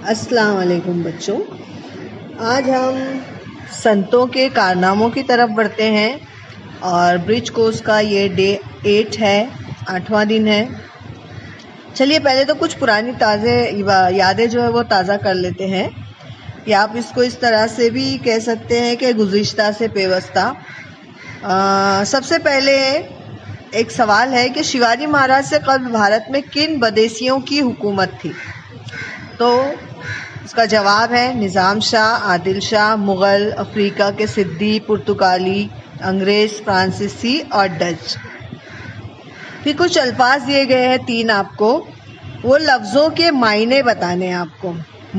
السلام علیکم بچوں، آج ہم سنتوں کے کارناموں کی طرف بڑھتے ہیں اور برج کورس کا یہ ڈے 8 ہے، 8واں دن ہے۔ چلیے پہلے تو کچھ پرانی یادیں جو ہے وہ تازہ کر لیتے ہیں، یا آپ اس کو اس طرح سے بھی کہہ سکتے ہیں کہ گزشتہ سے پیوستہ۔ سب سے پہلے ایک سوال ہے کہ شیواجی مہاراج سے قبل بھارت میں کن بدیسیوں کی حکومت تھی؟ تو اس کا جواب ہے نظام شاہ، عادل شاہ، مغل، افریقہ کے سدھی، پرتگالی، انگریز، فرانسیسی اور ڈچ۔ پھر کچھ الفاظ دیے گئے ہیں 3 آپ کو، وہ لفظوں کے معنی بتانے ہیں آپ کو۔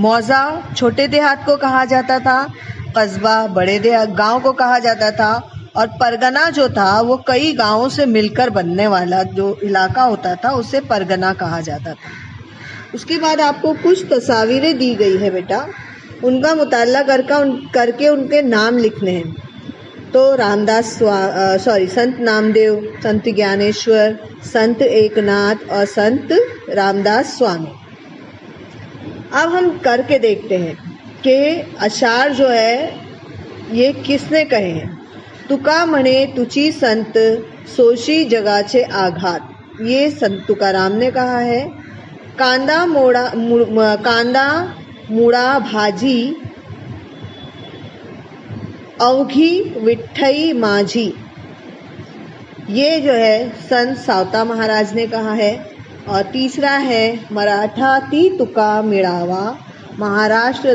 موضع چھوٹے دیہات کو کہا جاتا تھا، قصبہ بڑے گاؤں کو کہا جاتا تھا، اور پرگنا جو تھا وہ کئی گاؤں سے مل کر بننے والا جو علاقہ ہوتا تھا اسے پرگنا کہا جاتا تھا۔ اس کے بعد آپ کو کچھ تصاویریں دی گئی ہے بیٹا، ان کا مطالعہ کر کے ان کے نام لکھنے ہیں۔ تو سنت نامدیو، سنت گیانیشور، سنت ایک ناتھ اور سنت رامداس سوامی۔ اب ہم کر کے دیکھتے ہیں کہ اشعار جو ہے یہ کس نے کہے ہیں۔ تکا منے تچی سنت سوشی جگاچے آگھات، یہ سنت تکارام نے کہا ہے۔ کاندا موڑا بھاجی اوگھی وٹھئی ماجھی، یہ جو ہے سنت ساوتا مہاراج نے کہا ہے۔ اور تیسرا ہے مراٹھا تی تکا میڑاوا مہاراشٹر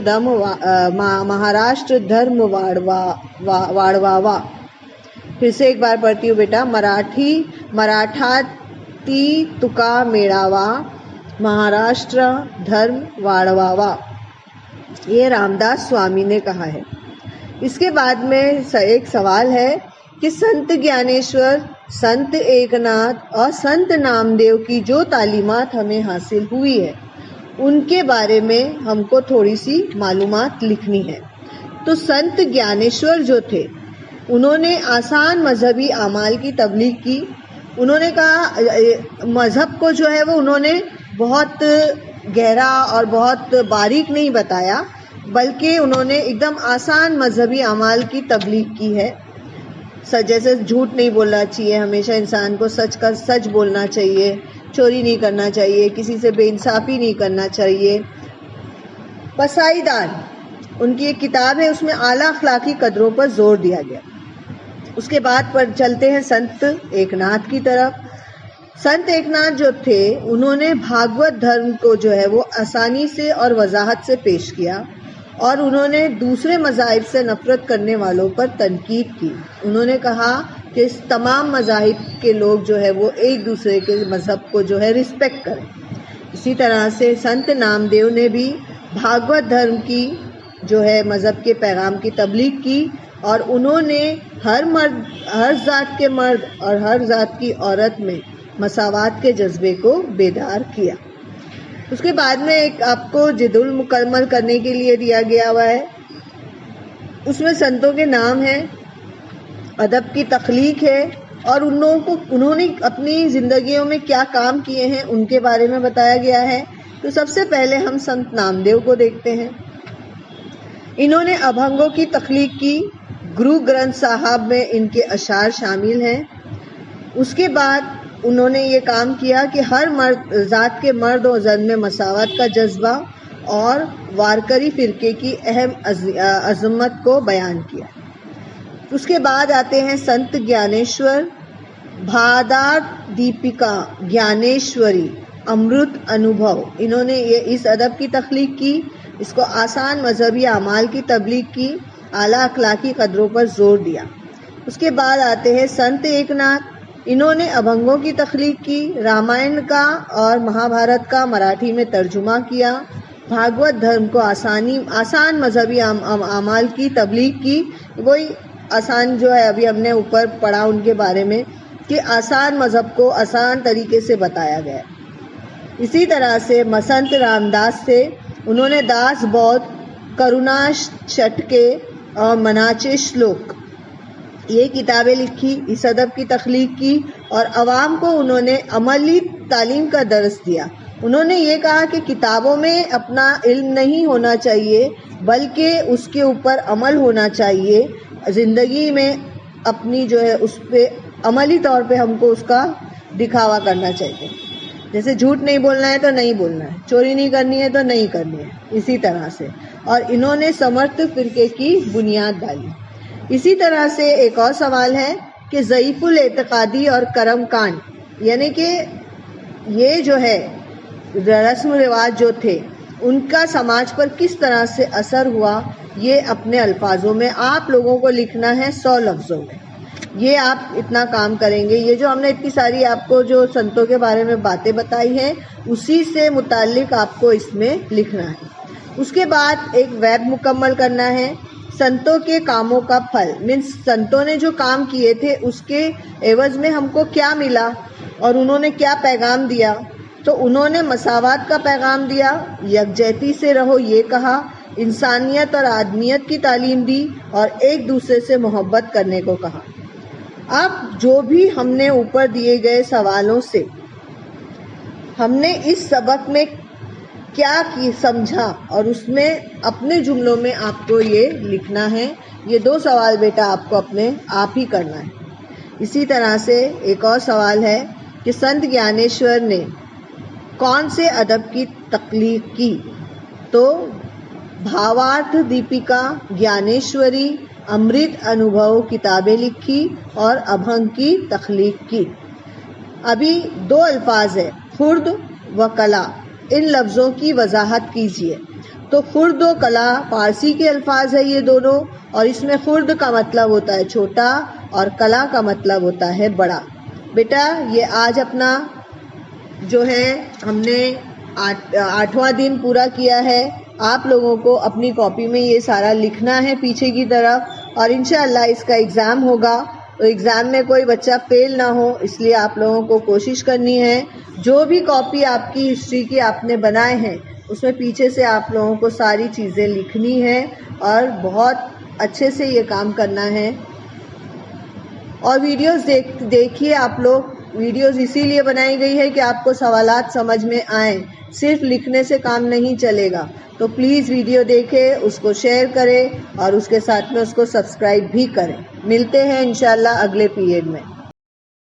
دھرم واڑواوا۔ پھر سے ایک بار پڑھتی ہوں بیٹا، مراٹھا تی تکا میڑاوا مہاراشٹر دھرم واڑواوا، یہ رامداس سوامی نے کہا ہے۔ اس کے بعد میں ایک سوال ہے کہ سنت گیانیشور، سنت ایک ناتھ اور سنت نامدیو کی جو تعلیمات ہمیں حاصل ہوئی ہے ان کے بارے میں ہم کو تھوڑی سی معلومات لکھنی ہے۔ تو سنت گیانیشور جو تھے انہوں نے آسان مذہبی اعمال کی تبلیغ کی۔ انہوں نے کہا مذہب کو جو ہے وہ انہوں نے بہت گہرا اور بہت باریک نہیں بتایا، بلکہ انہوں نے ایک دم آسان مذہبی اعمال کی تبلیغ کی ہے۔ جیسے جھوٹ نہیں بولنا چاہیے، ہمیشہ انسان کو سچ بولنا چاہیے، چوری نہیں کرنا چاہیے، کسی سے بے انصافی نہیں کرنا چاہیے۔ پسائیدان ان کی ایک کتاب ہے، اس میں اعلیٰ اخلاقی قدروں پر زور دیا گیا۔ اس کے بعد پر چلتے ہیں سنت ایک ناتھ کی طرف۔ سنت ایک ناتھ جو تھے انہوں نے بھاگوت دھرم کو جو ہے وہ آسانی سے اور وضاحت سے پیش کیا، اور انہوں نے دوسرے مذاہب سے نفرت کرنے والوں پر تنقید کی۔ انہوں نے کہا کہ تمام مذاہب کے لوگ جو ہے وہ ایک دوسرے کے مذہب کو جو ہے رسپیکٹ کریں۔ اسی طرح سے سنت نامدیو نے بھی بھاگوت دھرم کی جو ہے مذہب کے پیغام کی تبلیغ کی، اور انہوں نے ہر ذات کے مرد اور ہر ذات کی عورت میں مساوات کے جذبے کو بیدار کیا۔ اس کے بعد میں ایک آپ کو جدول مکمل کرنے کے لیے دیا گیا ہوا ہے، اس میں سنتوں کے نام ہیں، ادب کی تخلیق ہے، اور انہوں نے اپنی زندگیوں میں کیا کام کیے ہیں ان کے بارے میں بتایا گیا ہے۔ تو سب سے پہلے ہم سنت نامدیو کو دیکھتے ہیں۔ انہوں نے ابھنگوں کی تخلیق کی، گرو گرنتھ صاحب میں ان کے اشعار شامل ہیں۔ اس کے بعد انہوں نے یہ کام کیا کہ ہر ذات کے مرد و زن میں مساوات کا جذبہ اور وارکری فرقے کی اہم عظمت کو بیان کیا۔ اس کے بعد آتے ہیں سنت گیانیشور۔ بھادار دیپکا گیانیشوری امرت انوبھو، انہوں نے اس ادب کی تخلیق کی، اس کو آسان مذہبی اعمال کی تبلیغ کی، اعلیٰ اخلاقی قدروں پر زور دیا۔ اس کے بعد آتے ہیں سنت ایک ناتھ۔ انہوں نے ابھنگوں کی تخلیق کی، رامائن کا اور مہابھارت کا مراٹھی میں ترجمہ کیا، بھاگوت دھرم کو آسان مذہبی اعمال کی تبلیغ کی۔ وہی آسان جو ہے ابھی ہم نے اوپر پڑھا ان کے بارے میں کہ آسان مذہب کو آسان طریقے سے بتایا گیا۔ اسی طرح سے سنت رامداس سے انہوں نے داس بودھ، کرونا شٹکے اور مناچے شلوک یہ کتابیں لکھی، اس ادب کی تخلیق کی، اور عوام کو انہوں نے عملی تعلیم کا درس دیا، انہوں نے یہ کہا کہ کتابوں میں اپنا علم نہیں ہونا چاہیے بلکہ اس کے اوپر عمل ہونا چاہیے. زندگی میں اپنی جو ہے اس پہ عملی طور پہ ہم کو اس کا دکھاوا کرنا چاہیے. جیسے جھوٹ نہیں بولنا ہے تو نہیں بولنا ہے, چوری نہیں کرنی ہے تو نہیں کرنی ہے, اسی طرح سے. اور انہوں نے سمرتھ فرقے کی بنیاد ڈالی. اسی طرح سے ایک اور سوال ہے کہ ضعیف الاعتقادی اور کرم کانڈ, یعنی کہ یہ جو ہے رسم و رواج جو تھے ان کا سماج پر کس طرح سے اثر ہوا, یہ اپنے الفاظوں میں آپ لوگوں کو لکھنا ہے 100 لفظوں میں. یہ آپ اتنا کام کریں گے. یہ جو ہم نے اتنی ساری آپ کو جو سنتوں کے بارے میں باتیں بتائی ہیں اسی سے متعلق آپ کو اس میں لکھنا ہے. اس کے بعد ایک ویب مکمل کرنا ہے. سنتوں کے کاموں کا پھل, مینس سنتوں نے جو کام کیے تھے اس کے عوض میں ہم کو کیا ملا اور انہوں نے کیا پیغام دیا. تو انہوں نے مساوات کا پیغام دیا, یکجہتی سے رہو یہ کہا, انسانیت اور آدمیت کی تعلیم دی اور ایک دوسرے سے محبت کرنے کو کہا. اب جو بھی ہم نے اوپر دیے گئے سوالوں سے ہم نے اس سبق میں کیا سمجھا اور اس میں اپنے جملوں میں آپ کو یہ لکھنا ہے. یہ 2 سوال بیٹا آپ کو اپنے آپ ہی کرنا ہے. اسی طرح سے ایک اور سوال ہے کہ سنت گیانیشور نے کون سے ادب کی تخلیق کی. تو بھاوارتھ دیپیکا, گیانیشوری, امرت انوبھو کتابیں لکھی اور ابھنگ کی تخلیق کی. ابھی 2 الفاظ ہے خرد و کلا, ان لفظوں کی وضاحت کیجیے. تو خرد و کلا فارسی کے الفاظ ہے یہ دونوں, اور اس میں خرد کا مطلب ہوتا ہے چھوٹا اور کلا کا مطلب ہوتا ہے بڑا. بیٹا یہ آج اپنا جو ہے ہم نے 8واں دن پورا کیا ہے. آپ لوگوں کو اپنی کاپی میں یہ سارا لکھنا ہے پیچھے کی طرف, اور انشاءاللہ اس کا ایگزام ہوگا. تو ایگزام میں کوئی بچہ فیل نہ ہو اس لیے آپ لوگوں کو کوشش کرنی ہے. جو بھی کاپی آپ کی ہسٹری کی آپ نے بنائے ہیں اس میں پیچھے سے آپ لوگوں کو ساری چیزیں لکھنی ہے اور بہت اچھے سے یہ کام کرنا ہے. اور ویڈیوز دیکھیے آپ لوگ. ویڈیوز اسی لیے بنائی گئی ہے کہ آپ کو سوالات سمجھ میں آئیں, صرف لکھنے سے کام نہیں چلے گا. تو پلیز ویڈیو دیکھیں, اس کو شیئر کریں اور اس کے ساتھ میں اس کو سبسکرائب بھی کریں. ملتے ہیں انشاءاللہ اگلے پیریڈ میں.